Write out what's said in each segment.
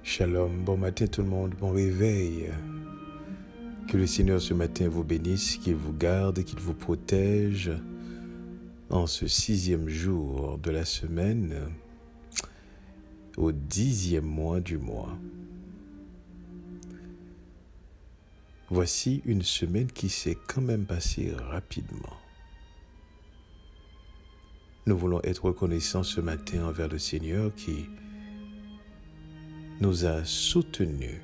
Shalom, bon matin tout le monde, bon réveil. Que le Seigneur ce matin vous bénisse, qu'il vous garde, qu'il vous protège en ce 6e jour de la semaine, au 10e mois du mois. Voici une semaine qui s'est quand même passée rapidement. Nous voulons être reconnaissants ce matin envers le Seigneur qui nous a soutenus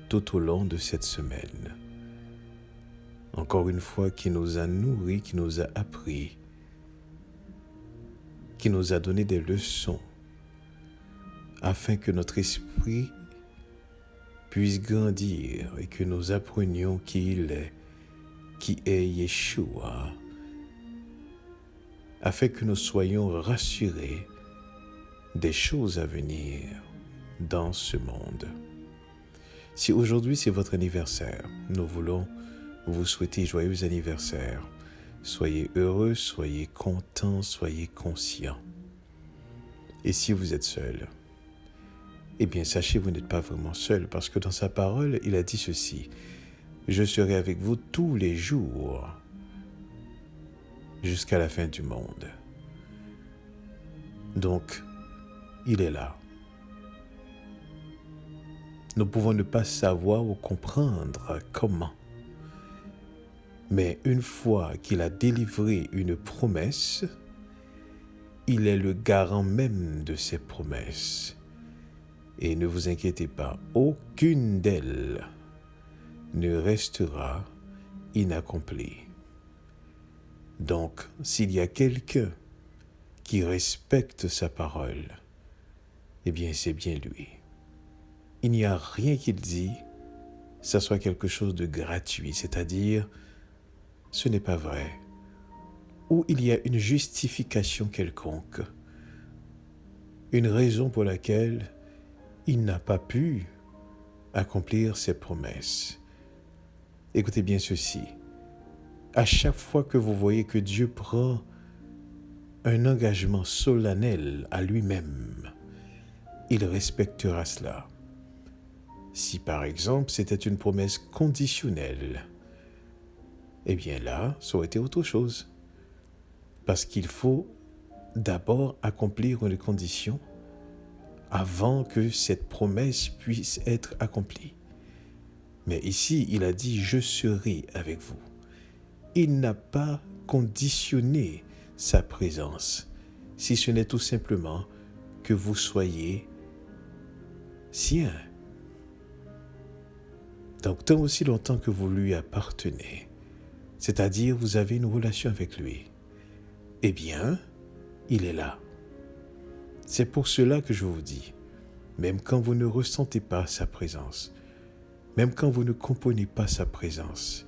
tout au long de cette semaine. Encore une fois, qui nous a nourris, qui nous a appris, qui nous a donné des leçons afin que notre esprit puisse grandir et que nous apprenions qui il est, qui est Yeshua, afin que nous soyons rassurés des choses à venir dans ce monde. Si aujourd'hui c'est votre anniversaire, nous voulons vous souhaiter joyeux anniversaire. Soyez heureux, soyez contents, soyez conscients. Et si vous êtes seul, eh bien sachez vous n'êtes pas vraiment seul, parce que dans sa parole, il a dit ceci: je serai avec vous tous les jours jusqu'à la fin du monde. Donc, il est là. Nous pouvons ne pas savoir ou comprendre comment. Mais une fois qu'il a délivré une promesse, il est le garant même de ces promesses. Et ne vous inquiétez pas, aucune d'elles ne restera inaccomplie. Donc, s'il y a quelqu'un qui respecte sa parole, eh bien c'est bien lui. Il n'y a rien qu'il dit, ça soit quelque chose de gratuit, c'est-à-dire, ce n'est pas vrai, ou il y a une justification quelconque, une raison pour laquelle il n'a pas pu accomplir ses promesses. Écoutez bien ceci, à chaque fois que vous voyez que Dieu prend un engagement solennel à lui-même, il respectera cela. Si par exemple c'était une promesse conditionnelle, eh bien là, ça aurait été autre chose. Parce qu'il faut d'abord accomplir une condition avant que cette promesse puisse être accomplie. Mais ici, il a dit « je serai avec vous ». Il n'a pas conditionné sa présence, si ce n'est tout simplement que vous soyez sien. Donc, tant aussi longtemps que vous lui appartenez, c'est-à-dire vous avez une relation avec lui, eh bien, il est là. C'est pour cela que je vous dis, même quand vous ne ressentez pas sa présence, même quand vous ne comprenez pas sa présence,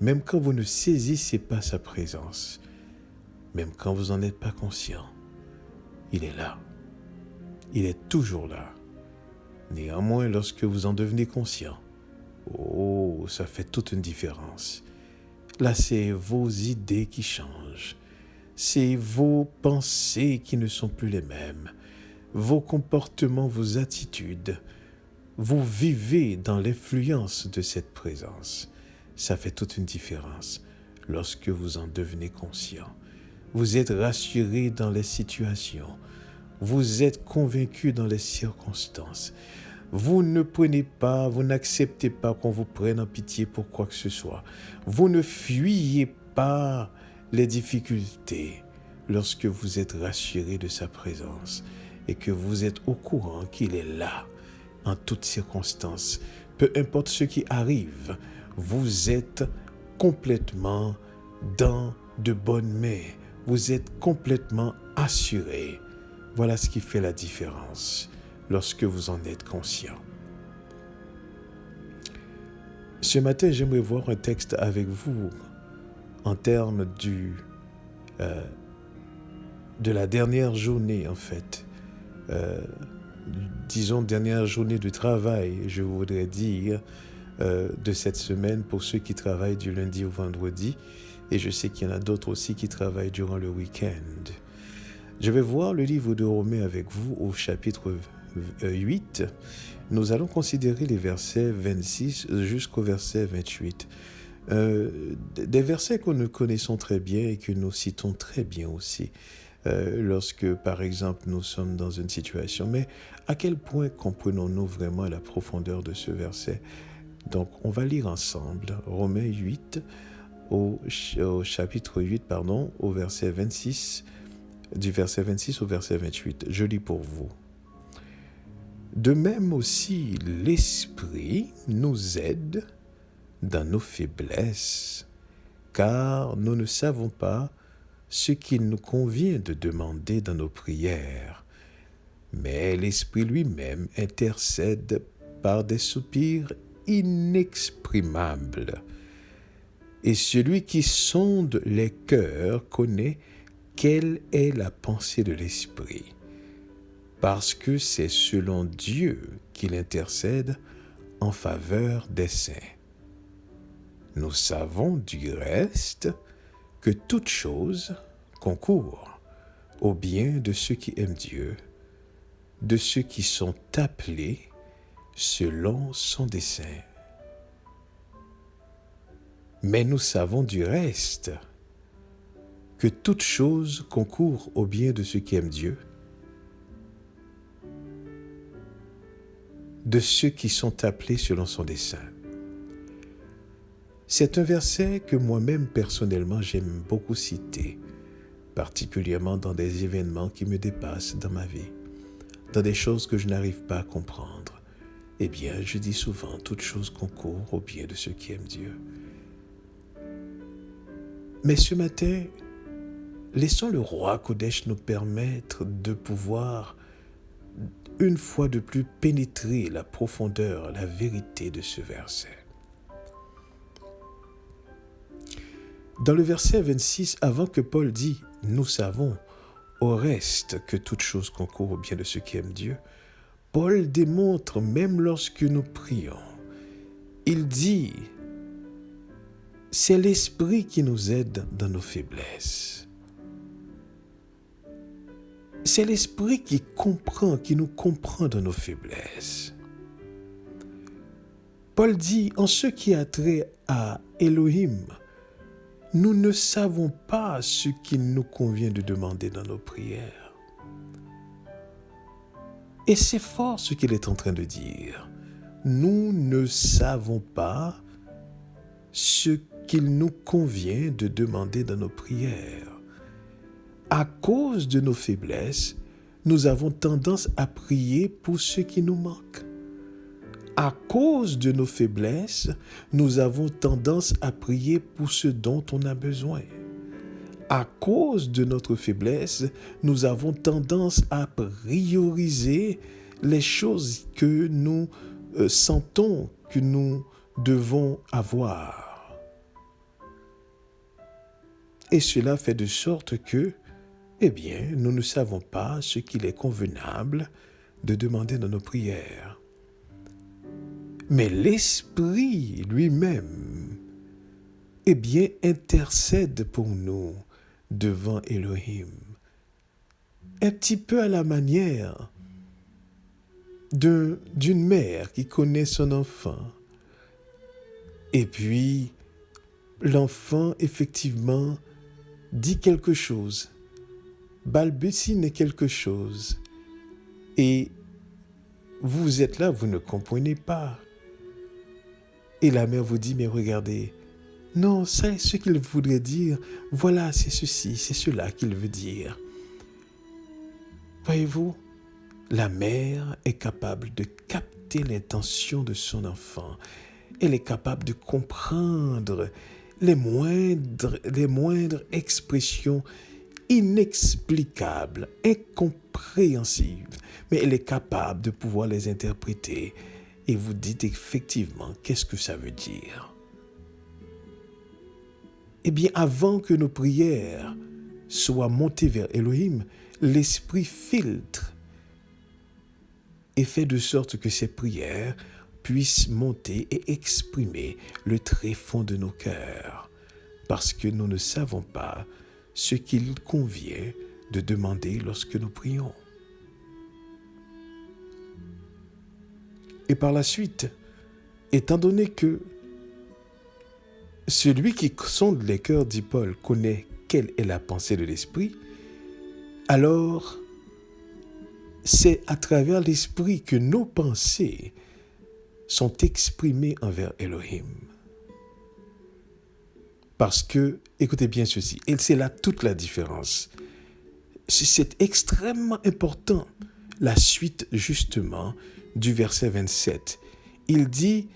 même quand vous ne saisissez pas sa présence, même quand vous n'en êtes pas conscient, il est là. Il est toujours là. Néanmoins, lorsque vous en devenez conscient, oh, ça fait toute une différence. Là, c'est vos idées qui changent. C'est vos pensées qui ne sont plus les mêmes. Vos comportements, vos attitudes. Vous vivez dans l'influence de cette présence. Ça fait toute une différence lorsque vous en devenez conscient. Vous êtes rassuré dans les situations. Vous êtes convaincu dans les circonstances. Vous ne prenez pas, vous n'acceptez pas qu'on vous prenne en pitié pour quoi que ce soit. Vous ne fuyez pas les difficultés lorsque vous êtes rassuré de sa présence et que vous êtes au courant qu'il est là en toutes circonstances. Peu importe ce qui arrive, vous êtes complètement dans de bonnes mains. Vous êtes complètement assuré. Voilà ce qui fait la différence lorsque vous en êtes conscient. Ce matin, j'aimerais voir un texte avec vous en termes de la dernière journée, en fait. Disons, dernière journée de travail, je voudrais dire, de cette semaine pour ceux qui travaillent du lundi au vendredi. Et je sais qu'il y en a d'autres aussi qui travaillent durant le week-end. Je vais voir le livre de Romains avec vous au chapitre 8, nous allons considérer les versets 26 jusqu'au verset 28. Des versets que nous connaissons très bien et que nous citons très bien aussi. Lorsque, par exemple, nous sommes dans une situation. Mais à quel point comprenons-nous vraiment la profondeur de ce verset? Donc, on va lire ensemble Romains 8, au chapitre 8, au verset 26, du verset 26 au verset 28. Je lis pour vous. De même aussi, l'Esprit nous aide dans nos faiblesses, car nous ne savons pas ce qu'il nous convient de demander dans nos prières. Mais l'Esprit lui-même intercède par des soupirs inexprimables. Et celui qui sonde les cœurs connaît quelle est la pensée de l'Esprit, parce que c'est selon Dieu qu'il intercède en faveur des saints. Nous savons du reste que toute chose concourt au bien de ceux qui aiment Dieu, de ceux qui sont appelés selon son dessein. Mais nous savons du reste que toute chose concourt au bien de ceux qui aiment Dieu, de ceux qui sont appelés selon son dessein. C'est un verset que moi-même personnellement j'aime beaucoup citer, particulièrement dans des événements qui me dépassent dans ma vie, dans des choses que je n'arrive pas à comprendre. Eh bien, je dis souvent, toute chose concourt au bien de ceux qui aiment Dieu. Mais ce matin, laissons le roi Kodesh nous permettre de pouvoir, une fois de plus, pénétrer la profondeur, la vérité de ce verset. Dans le verset 26, avant que Paul dise « Nous savons au reste que toute chose concourt au bien de ceux qui aiment Dieu », Paul démontre même lorsque nous prions. Il dit « C'est l'Esprit qui nous aide dans nos faiblesses. » C'est l'Esprit qui nous comprend dans nos faiblesses. Paul dit « En ce qui a trait à Elohim, nous ne savons pas ce qu'il nous convient de demander dans nos prières. » Et c'est fort ce qu'il est en train de dire. Nous ne savons pas ce qu'il nous convient de demander dans nos prières. À cause de nos faiblesses, nous avons tendance à prier pour ce qui nous manque. À cause de nos faiblesses, nous avons tendance à prier pour ce dont on a besoin. À cause de notre faiblesse, nous avons tendance à prioriser les choses que nous sentons que nous devons avoir. Et cela fait de sorte que, nous ne savons pas ce qu'il est convenable de demander dans nos prières. Mais l'Esprit lui-même, intercède pour nous devant Elohim. Un petit peu à la manière d'une mère qui connaît son enfant. Et puis, l'enfant, effectivement, dit quelque chose, balbutie quelque chose. Et vous êtes là, vous ne comprenez pas. Et la mère vous dit, mais regardez, non, c'est ce qu'il voudrait dire. Voilà, c'est ceci, c'est cela qu'il veut dire. Voyez-vous, la mère est capable de capter l'intention de son enfant. Elle est capable de comprendre les moindres expressions inexplicables, incompréhensibles. Mais elle est capable de pouvoir les interpréter. Et vous dites effectivement, qu'est-ce que ça veut dire? Avant que nos prières soient montées vers Elohim, l'Esprit filtre et fait de sorte que ces prières puissent monter et exprimer le tréfonds de nos cœurs, parce que nous ne savons pas ce qu'il convient de demander lorsque nous prions. Et par la suite, étant donné que celui qui sonde les cœurs, dit Paul, connaît quelle est la pensée de l'esprit, alors c'est à travers l'esprit que nos pensées sont exprimées envers Elohim. Parce que, écoutez bien ceci, et c'est là toute la différence. C'est extrêmement important, la suite justement du verset 27. Il dit,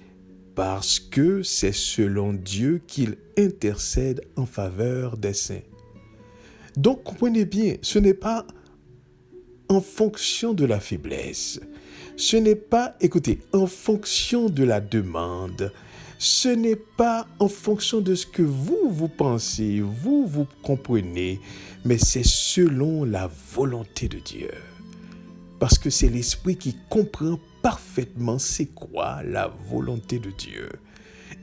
parce que c'est selon Dieu qu'il intercède en faveur des saints. Donc, comprenez bien, ce n'est pas en fonction de la faiblesse. Ce n'est pas, écoutez, en fonction de la demande. Ce n'est pas en fonction de ce que vous pensez, vous comprenez, mais c'est selon la volonté de Dieu. Parce que c'est l'Esprit qui comprend parfaitement c'est quoi la volonté de Dieu.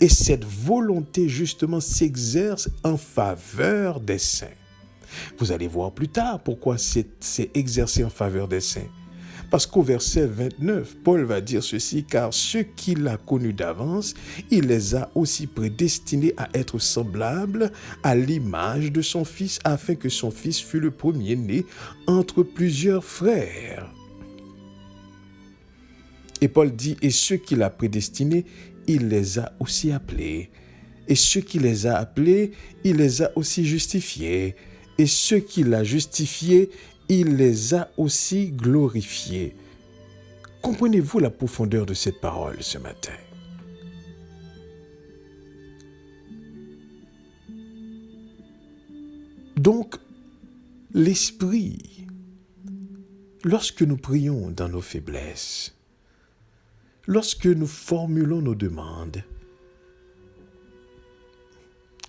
Et cette volonté, justement, s'exerce en faveur des saints. Vous allez voir plus tard pourquoi c'est exercé en faveur des saints. Parce qu'au verset 29, Paul va dire ceci, car ceux qu'il a connus d'avance, il les a aussi prédestinés à être semblables à l'image de son Fils, afin que son Fils fût le premier-né entre plusieurs frères. Et Paul dit, et ceux qu'il a prédestinés, il les a aussi appelés. Et ceux qui les a appelés, il les a aussi justifiés. Et ceux qu'il a justifiés, il les a aussi glorifiés. Comprenez-vous la profondeur de cette parole ce matin? Donc, l'Esprit, lorsque nous prions dans nos faiblesses, lorsque nous formulons nos demandes,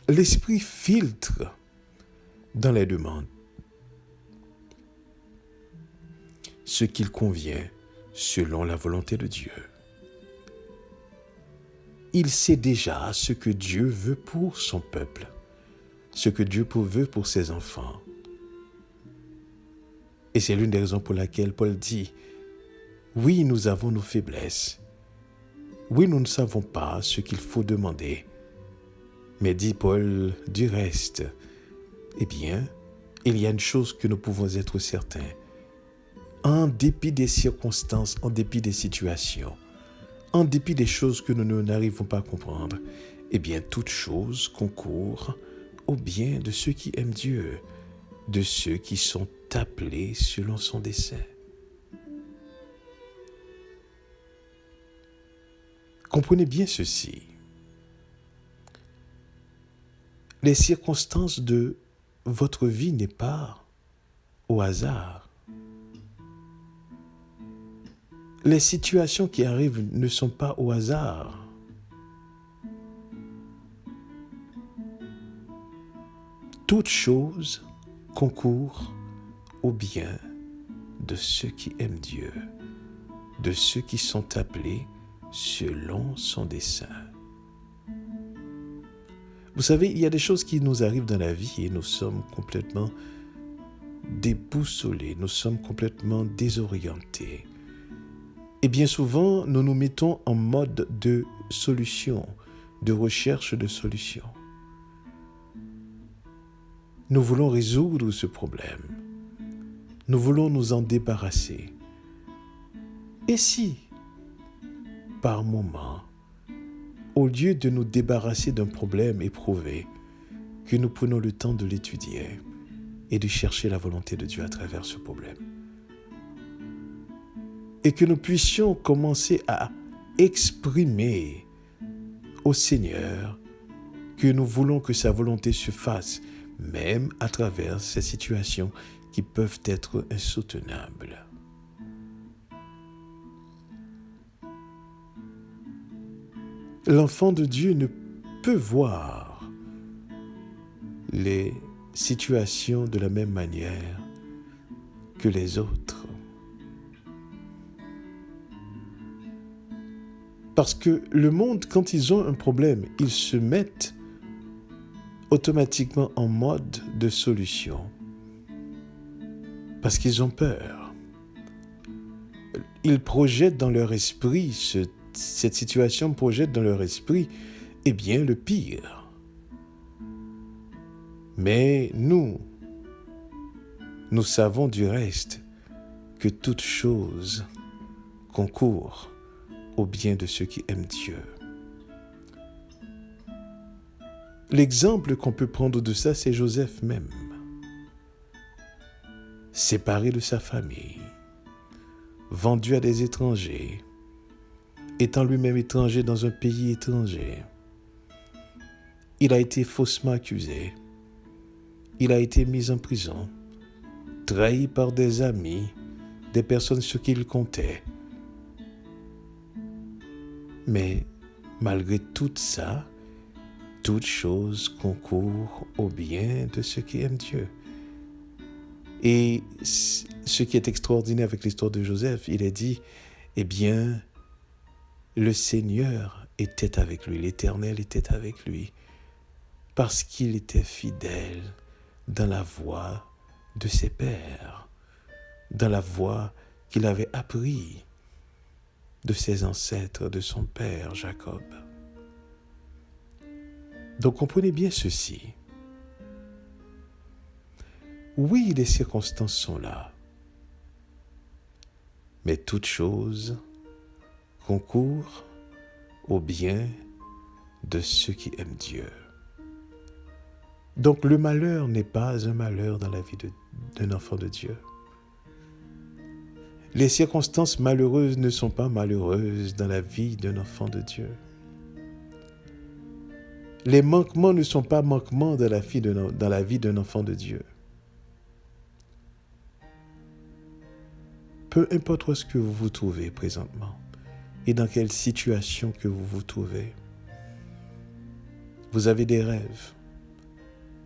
l'Esprit filtre dans les demandes ce qu'il convient selon la volonté de Dieu. Il sait déjà ce que Dieu veut pour son peuple, ce que Dieu veut pour ses enfants. Et c'est l'une des raisons pour laquelle Paul dit, oui, nous avons nos faiblesses. Oui, nous ne savons pas ce qu'il faut demander. Mais dit Paul, du reste, eh bien, il y a une chose que nous pouvons être certains. En dépit des circonstances, en dépit des situations, en dépit des choses que nous n'arrivons pas à comprendre, eh bien, toute chose concourt au bien de ceux qui aiment Dieu, de ceux qui sont appelés selon son dessein. Comprenez bien ceci. Les circonstances de votre vie n'est pas au hasard. Les situations qui arrivent ne sont pas au hasard. Toute chose concourt au bien de ceux qui aiment Dieu, de ceux qui sont appelés selon son dessein. Vous savez, il y a des choses qui nous arrivent dans la vie et nous sommes complètement déboussolés, nous sommes complètement désorientés. Et bien souvent, nous nous mettons en mode de solution, de recherche de solution. Nous voulons résoudre ce problème. Nous voulons nous en débarrasser. Et si, par moment, au lieu de nous débarrasser d'un problème éprouvé, que nous prenons le temps de l'étudier et de chercher la volonté de Dieu à travers ce problème? Et que nous puissions commencer à exprimer au Seigneur que nous voulons que sa volonté se fasse, même à travers ces situations qui peuvent être insoutenables. L'enfant de Dieu ne peut voir les situations de la même manière que les autres. Parce que le monde, quand ils ont un problème, ils se mettent automatiquement en mode de solution. Parce qu'ils ont peur. ils projettent dans leur esprit, cette situation projette dans leur esprit, eh bien, le pire. Mais nous savons du reste que toute chose concourt au bien de ceux qui aiment Dieu. L'exemple qu'on peut prendre de ça, c'est Joseph même. Séparé de sa famille, vendu à des étrangers, étant lui-même étranger dans un pays étranger. Il a été faussement accusé. Il a été mis en prison, trahi par des amis, des personnes sur qui il comptait. Mais malgré tout ça, toute chose concourt au bien de ceux qui aiment Dieu. Et ce qui est extraordinaire avec l'histoire de Joseph, il est dit, eh bien, le Seigneur était avec lui, l'Éternel était avec lui, parce qu'il était fidèle dans la voie de ses pères, dans la voie qu'il avait appris de ses ancêtres, de son père Jacob. Donc comprenez bien ceci. Oui, les circonstances sont là, mais toute chose concourt au bien de ceux qui aiment Dieu. Donc le malheur n'est pas un malheur dans la vie d'un enfant de Dieu. Les circonstances malheureuses ne sont pas malheureuses dans la vie d'un enfant de Dieu. Les manquements ne sont pas manquements dans la vie d'un enfant de Dieu. Peu importe où est-ce que vous vous trouvez présentement et dans quelle situation que vous vous trouvez, vous avez des rêves,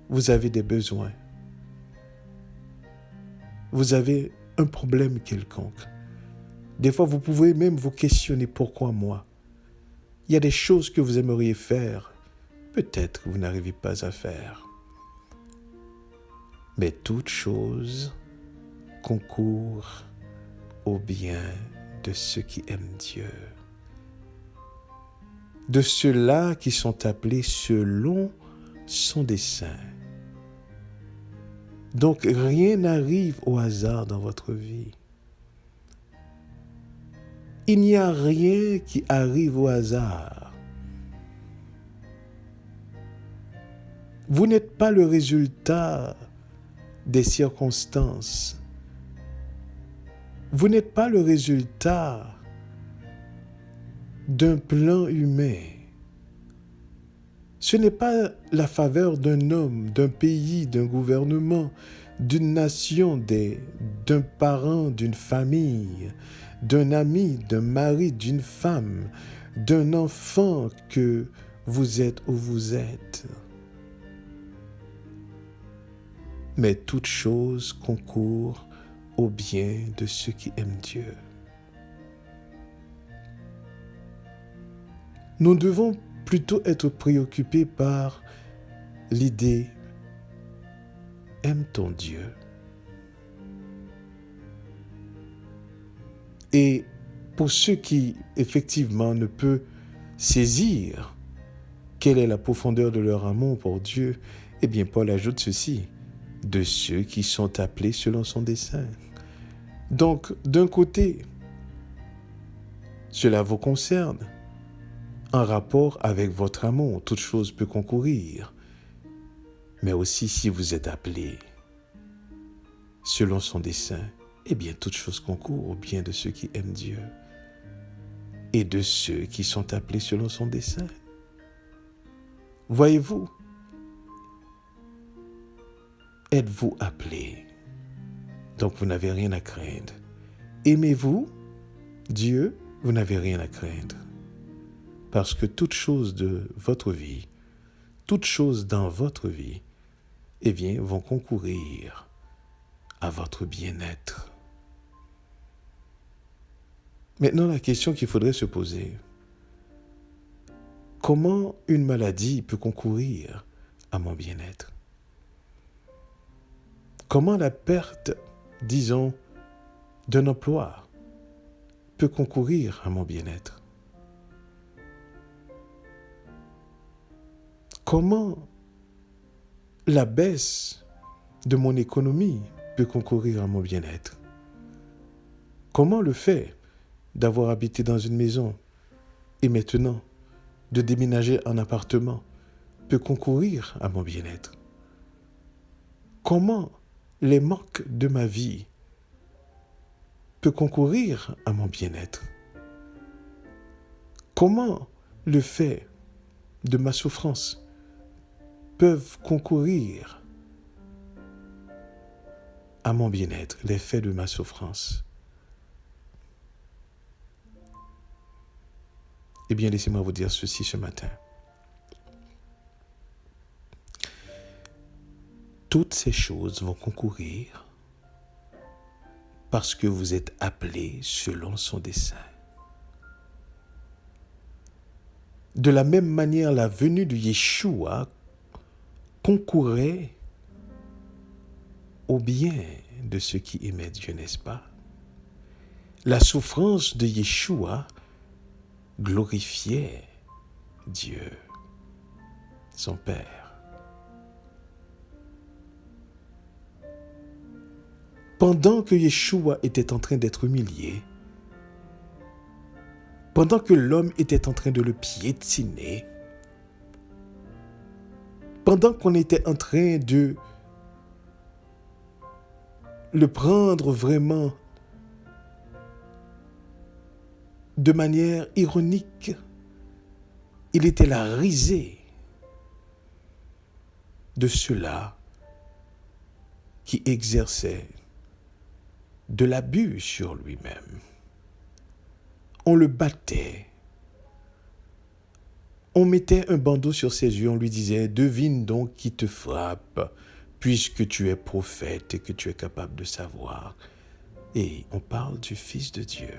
vous avez des besoins, vous avez un problème quelconque. Des fois, vous pouvez même vous questionner pourquoi moi. Il y a des choses que vous aimeriez faire, peut-être que vous n'arrivez pas à faire. Mais toute chose concourt au bien de ceux qui aiment Dieu, de ceux-là qui sont appelés selon son dessein. Donc rien n'arrive au hasard dans votre vie. Il n'y a rien qui arrive au hasard. Vous n'êtes pas le résultat des circonstances. Vous n'êtes pas le résultat d'un plan humain. Ce n'est pas la faveur d'un homme, d'un pays, d'un gouvernement, d'une nation, d'un parent, d'une famille, d'un ami, d'un mari, d'une femme, d'un enfant que vous êtes où vous êtes. Mais toute chose concourt au bien de ceux qui aiment Dieu. Nous devons plutôt être préoccupés par l'idée « aime ton Dieu ». Et pour ceux qui, effectivement, ne peuvent saisir quelle est la profondeur de leur amour pour Dieu, eh bien, Paul ajoute ceci, de ceux qui sont appelés selon son dessein. Donc, d'un côté, cela vous concerne, en rapport avec votre amour, toute chose peut concourir. Mais aussi, si vous êtes appelés selon son dessein, eh bien, toute chose concourt au bien de ceux qui aiment Dieu et de ceux qui sont appelés selon son dessein. Voyez-vous, êtes-vous appelés? Donc, vous n'avez rien à craindre. Aimez-vous Dieu? Vous n'avez rien à craindre. Parce que toute chose de votre vie, toute chose dans votre vie, eh bien, vont concourir à votre bien-être. Maintenant, la question qu'il faudrait se poser, comment une maladie peut concourir à mon bien-être? Comment la perte, disons, d'un emploi peut concourir à mon bien-être? Comment la baisse de mon économie peut concourir à mon bien-être? Comment le fait d'avoir habité dans une maison et maintenant de déménager en appartement peut concourir à mon bien-être? Comment les manques de ma vie peut concourir à mon bien-être? Comment le fait de ma souffrance peuvent concourir à mon bien-être, les faits de ma souffrance? Eh bien, laissez-moi vous dire ceci ce matin. Toutes ces choses vont concourir parce que vous êtes appelés selon son dessein. De la même manière, la venue de Yeshua concourait au bien de ceux qui aimaient Dieu, n'est-ce pas? La souffrance de Yeshua glorifiait Dieu, son Père. Pendant que Yeshua était en train d'être humilié, pendant que l'homme était en train de le piétiner, pendant qu'on était en train de le prendre vraiment de manière ironique, il était la risée de ceux-là qui exerçaient de l'abus sur lui-même. On le battait. On mettait un bandeau sur ses yeux, on lui disait « Devine donc qui te frappe, puisque tu es prophète et que tu es capable de savoir. » Et on parle du Fils de Dieu.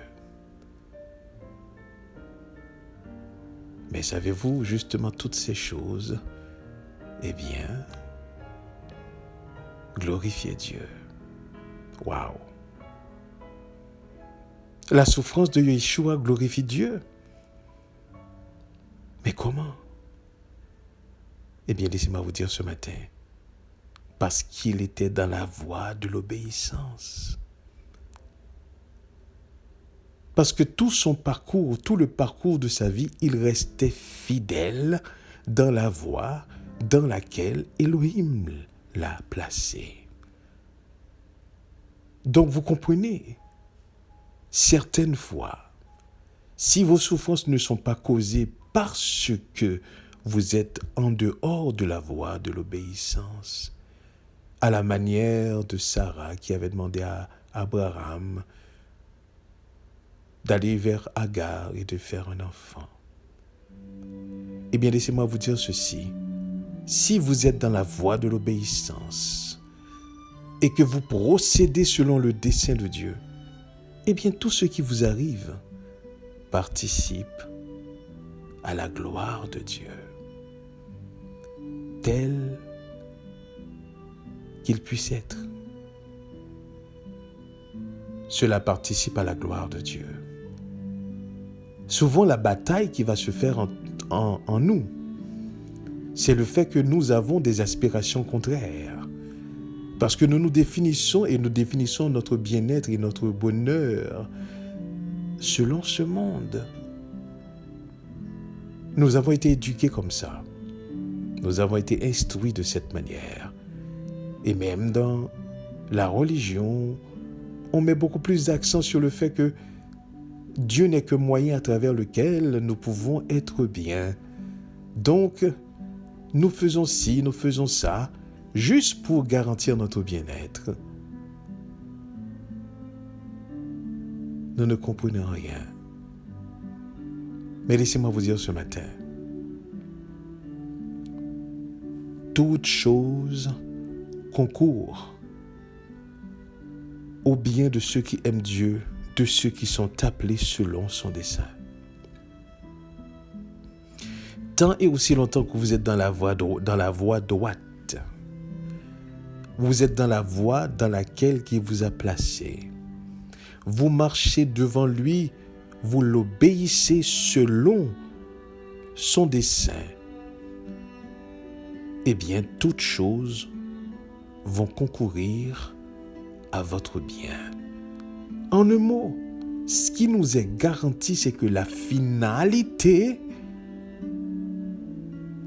Mais savez-vous justement toutes ces choses? Eh bien, glorifiez Dieu. Waouh! La souffrance de Yeshua glorifie Dieu. Mais comment? Eh bien, laissez-moi vous dire ce matin, parce qu'il était dans la voie de l'obéissance. Parce que tout son parcours, tout le parcours de sa vie, il restait fidèle dans la voie dans laquelle Elohim l'a placé. Donc vous comprenez, certaines fois, si vos souffrances ne sont pas causées parce que vous êtes en dehors de la voie de l'obéissance, à la manière de Sarah qui avait demandé à Abraham d'aller vers Agar et de faire un enfant. Eh bien, laissez-moi vous dire ceci. Si vous êtes dans la voie de l'obéissance et que vous procédez selon le dessein de Dieu, eh bien, tout ce qui vous arrive participe à la gloire de Dieu, tel qu'il puisse être. Cela participe à la gloire de Dieu. Souvent, la bataille qui va se faire en nous, c'est le fait que nous avons des aspirations contraires. Parce que nous nous définissons et nous définissons notre bien-être et notre bonheur selon ce monde. Nous avons été éduqués comme ça. Nous avons été instruits de cette manière. Et même dans la religion, on met beaucoup plus d'accent sur le fait que Dieu n'est que moyen à travers lequel nous pouvons être bien. Donc, nous faisons ci, nous faisons ça, juste pour garantir notre bien-être. Nous ne comprenons rien. Mais laissez-moi vous dire ce matin, toute chose concourt au bien de ceux qui aiment Dieu, de ceux qui sont appelés selon son dessein. Tant et aussi longtemps que vous êtes dans la voie droite, vous êtes dans la voie dans laquelle il vous a placé. Vous marchez devant lui vous l'obéissez selon son dessein, eh bien, toutes choses vont concourir à votre bien. En un mot, ce qui nous est garanti, c'est que la finalité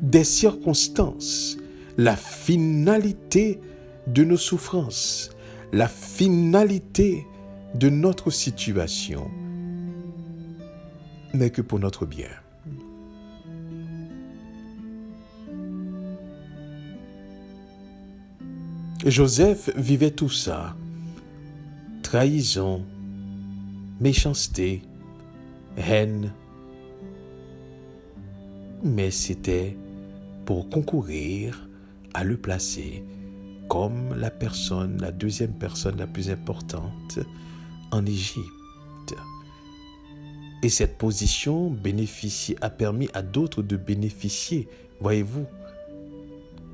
des circonstances, la finalité de nos souffrances, la finalité de notre situation n'est que pour notre bien. Joseph vivait tout ça, trahison, méchanceté, haine, mais c'était pour concourir à le placer comme la deuxième personne la plus importante en Égypte. Et cette position a permis à d'autres de bénéficier, voyez-vous,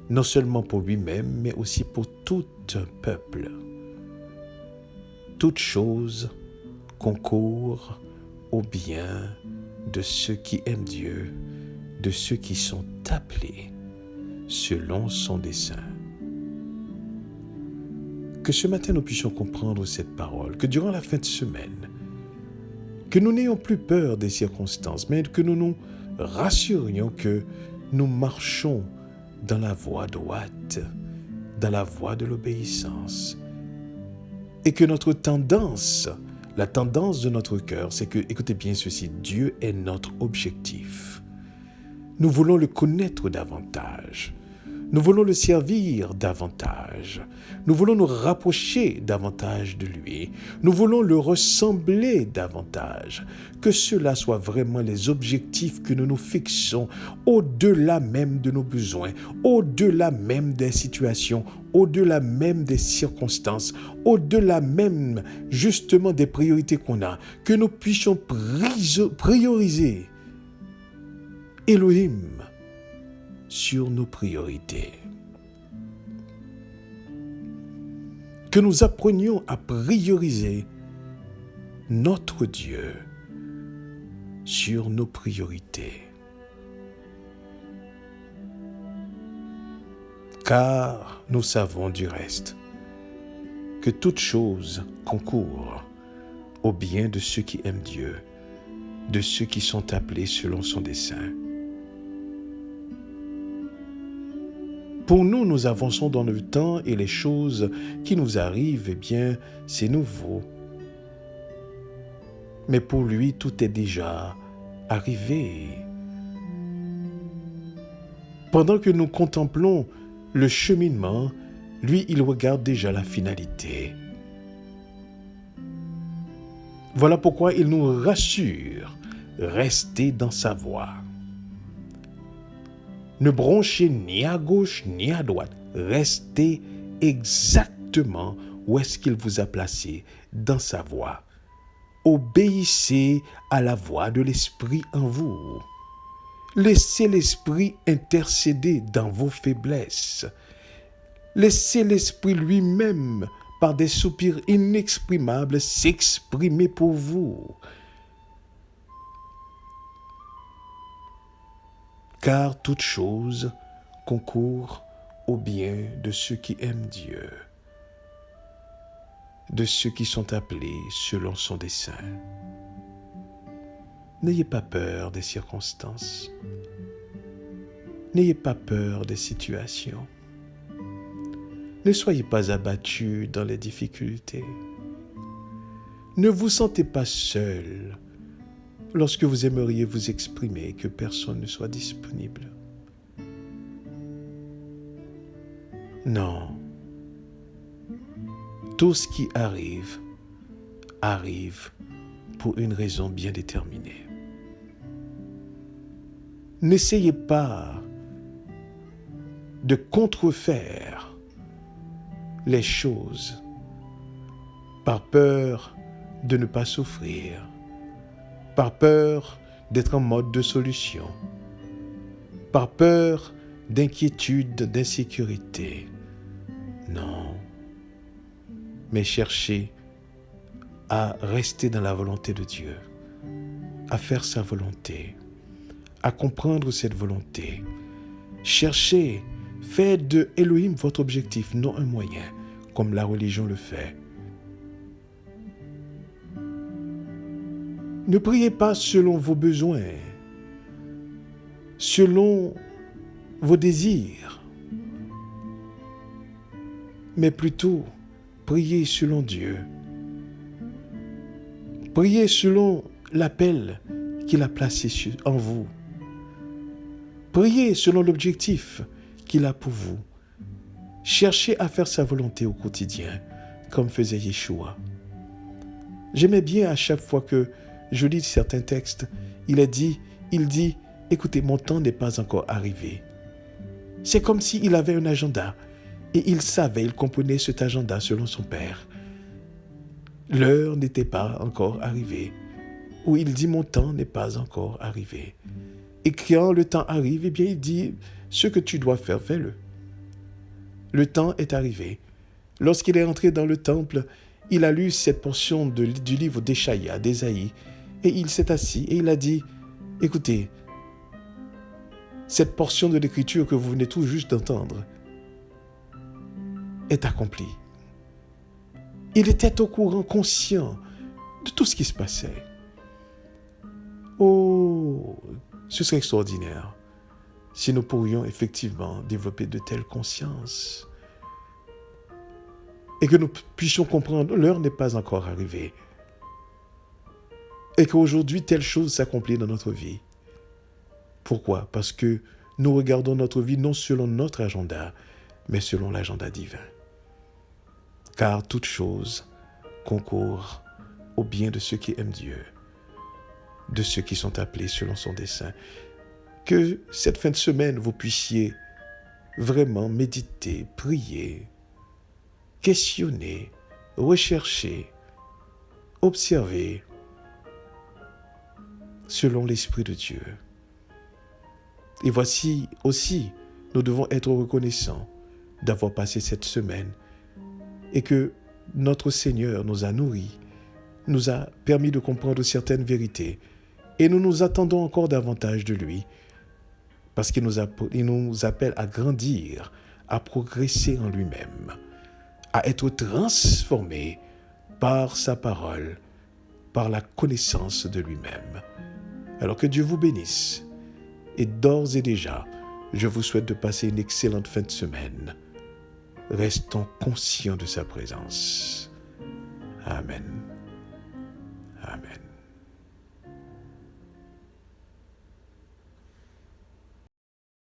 non seulement pour lui-même, mais aussi pour tout un peuple. Toute chose concourt au bien de ceux qui aiment Dieu, de ceux qui sont appelés selon son dessein. Que ce matin nous puissions comprendre cette parole, que durant la fin de semaine, que nous n'ayons plus peur des circonstances, mais que nous nous rassurions que nous marchons dans la voie droite, dans la voie de l'obéissance. Et que notre tendance, la tendance de notre cœur, c'est que, écoutez bien ceci, Dieu est notre objectif. Nous voulons le connaître davantage. Nous voulons le servir davantage. Nous voulons nous rapprocher davantage de lui. Nous voulons le ressembler davantage. Que cela soit vraiment les objectifs que nous nous fixons au-delà même de nos besoins, au-delà même des situations, au-delà même des circonstances, au-delà même justement des priorités qu'on a. Que nous puissions prioriser Elohim sur nos priorités. Que nous apprenions à prioriser notre Dieu sur nos priorités. Car nous savons du reste que toute chose concourt au bien de ceux qui aiment Dieu, de ceux qui sont appelés selon son dessein. Pour nous, nous avançons dans le temps et les choses qui nous arrivent, eh bien, c'est nouveau. Mais pour lui, tout est déjà arrivé. Pendant que nous contemplons le cheminement, lui, il regarde déjà la finalité. Voilà pourquoi il nous rassure, restez dans sa voie. Ne bronchez ni à gauche ni à droite. Restez exactement où est-ce qu'il vous a placé, dans sa voie. Obéissez à la voix de l'Esprit en vous. Laissez l'Esprit intercéder dans vos faiblesses. Laissez l'Esprit lui-même, par des soupirs inexprimables, s'exprimer pour vous. Car toute chose concourt au bien de ceux qui aiment Dieu, de ceux qui sont appelés selon son dessein. N'ayez pas peur des circonstances. N'ayez pas peur des situations. Ne soyez pas abattus dans les difficultés. Ne vous sentez pas seul lorsque vous aimeriez vous exprimer et que personne ne soit disponible. Non. Tout ce qui arrive, arrive pour une raison bien déterminée. N'essayez pas de contrefaire les choses par peur de ne pas souffrir, par peur d'être en mode de solution, par peur d'inquiétude, d'insécurité. Non, mais cherchez à rester dans la volonté de Dieu, à faire sa volonté, à comprendre cette volonté. Cherchez, faites de Elohim votre objectif, non un moyen, comme la religion le fait. Ne priez pas selon vos besoins, selon vos désirs, mais plutôt priez selon Dieu. Priez selon l'appel qu'il a placé en vous. Priez selon l'objectif qu'il a pour vous. Cherchez à faire sa volonté au quotidien, comme faisait Yeshua. J'aimais bien à chaque fois que je lis certains textes, il dit, écoutez, mon temps n'est pas encore arrivé. C'est comme s'il avait un agenda et il savait, il comprenait cet agenda selon son Père. L'heure n'était pas encore arrivée. Ou il dit, mon temps n'est pas encore arrivé. Et quand le temps arrive, eh bien, il dit, ce que tu dois faire, fais-le. Le temps est arrivé. Lorsqu'il est entré dans le temple, il a lu cette portion du livre d'Ésaïe, et il s'est assis et il a dit, écoutez, cette portion de l'écriture que vous venez tout juste d'entendre est accomplie. Il était au courant, conscient de tout ce qui se passait. Oh, ce serait extraordinaire si nous pourrions effectivement développer de telles consciences et que nous puissions comprendre l'heure n'est pas encore arrivée et qu'aujourd'hui telle chose s'accomplit dans notre vie. Pourquoi? Parce que nous regardons notre vie non selon notre agenda, mais selon l'agenda divin. Car toute chose concourt au bien de ceux qui aiment Dieu, de ceux qui sont appelés selon son dessein. Que cette fin de semaine, vous puissiez vraiment méditer, prier, questionner, rechercher, observer selon l'Esprit de Dieu. Et voici aussi, nous devons être reconnaissants d'avoir passé cette semaine et que notre Seigneur nous a nourris, nous a permis de comprendre certaines vérités et nous nous attendons encore davantage de lui parce qu'il nous appelle à grandir, à progresser en lui-même, à être transformés par sa parole, par la connaissance de lui-même. Alors que Dieu vous bénisse. Et d'ores et déjà, je vous souhaite de passer une excellente fin de semaine. Restons conscients de sa présence. Amen. Amen.